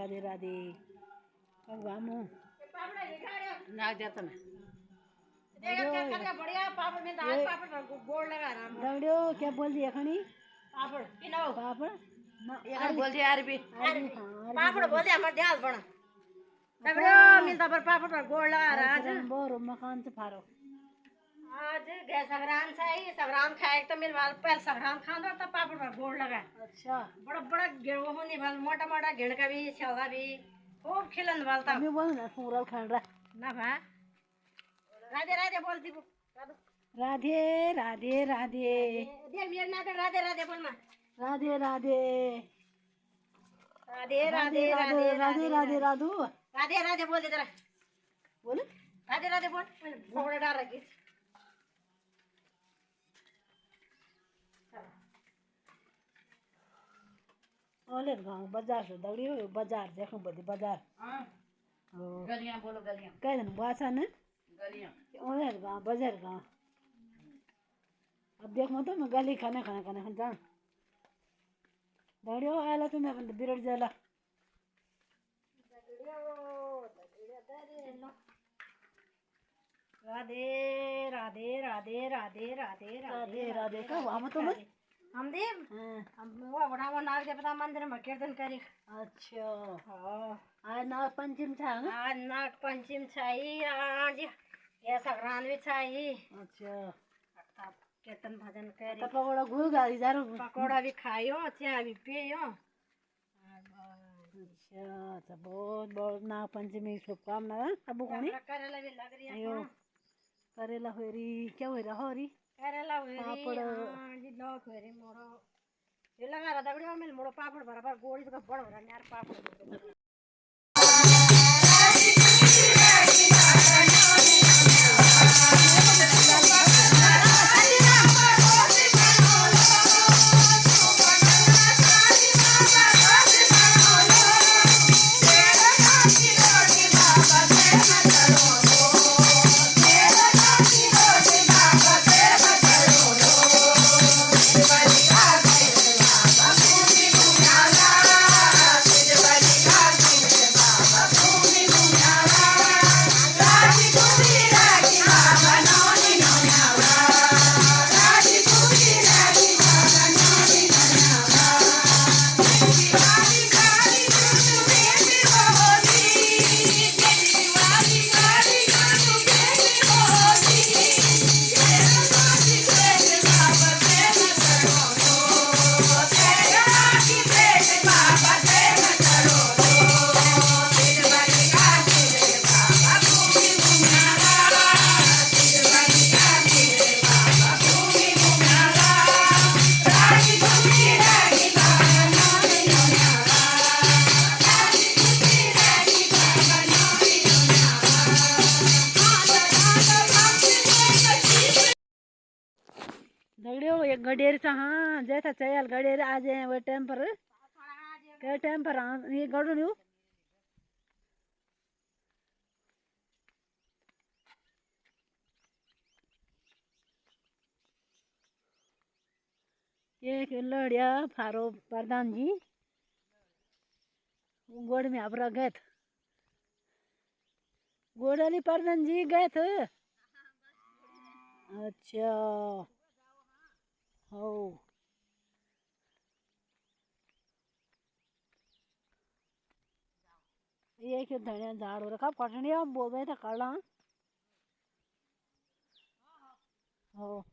राधे राधे। अब वामो नाग देता मैं बढ़िया पापड़ में दाल पापड़ बोर्ड लगा रहा हूं दौड़ो क्या बोल दिया खनी पापड़ पिनाओ पापड़ यार बोल दिया अरबी पापड़ बोल दिया मत ध्यान बना दौड़ो मिलता पर पापड़ पर गोड़ लगा रहा आज बोरो मकान से फारो आज गए संग्राम से ही संग्राम खाए तो मिल वाल पहले संग्राम खाना तो पापड़ पर गोड़ लगा। अच्छा बड़ा बड़ा गेड़ो होने वाला मोटा मोटा गेड़ का भी छौगा भी खूब खिलन वाला था। मैं बोल ना पूरा खान रहा ना भा राधे राधे बोलती वो राधे राधे राधे देख मेरे ना तो राधे राधे बोल मां राधे राधे राधे राधे राधे राधे राधे राधू राधे राधे बोल दे जरा बोल राधे राधे बोल घोड़ा डाल रखी ओले गांव बाजार से दौड़ी हो बाजार देखो बड़ी बाजार हां गलियां बोलो गलियां कह दिन बासा ने गलियां ओले गांव बाजार गांव अब देख मत मैं गली खाने खाने खाने जा दौड़ियो आला तो मैं बिरड़ जाला राधे राधे राधे राधे राधे राधे राधे का हम तो हम देव हम वो बड़ा वो नाग देवता मंदिर में कीर्तन करी। अच्छा हां आज नाग पंचम था ना आज नाग पंचम छाई आज ये संक्रांति भी छाई। अच्छा कीर्तन भजन करी तो पकोड़ा घुल गाड़ी जा रहा पकोड़ा भी खायो चाय भी पियो। अच्छा तो बहुत बहुत नाग पंचमी शुभकामनाएं सब कोनी करेला भी लग रही है करेला होरी क्या हो रहा होरी करेला होरी पापड़ जी लोग होरी मोड़ो ये लगा रहा दबड़ी में मोड़ो पापड़ बराबर गोड़ी तो बड़ हो रहा यार पापड़ दगड़ियों एक गडेर से हाँ जैसा चयल गडेर आ जाए वो टाइम पर क्या टाइम पर हाँ ये गड़ो नहीं एक लड़िया फारो प्रधान जी गोड़ में अपरा गए थे गोड़ाली प्रधान जी गए थे। अच्छा हो ये क्यों धनिया झाड़ हो रखा पटनी आप बोल रहे थे काला हो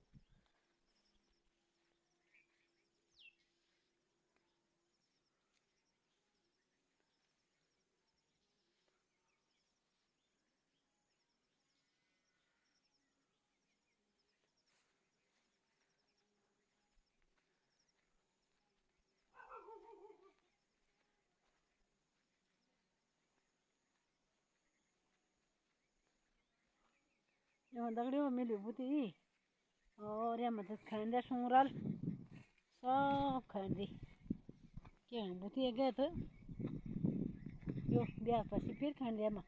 यहाँ दगड़ियों मिली बुती और ये मतलब खंडे सुंगराल सब खंडी क्या बुती गए थे यो ब्याह पसी फिर खंडे में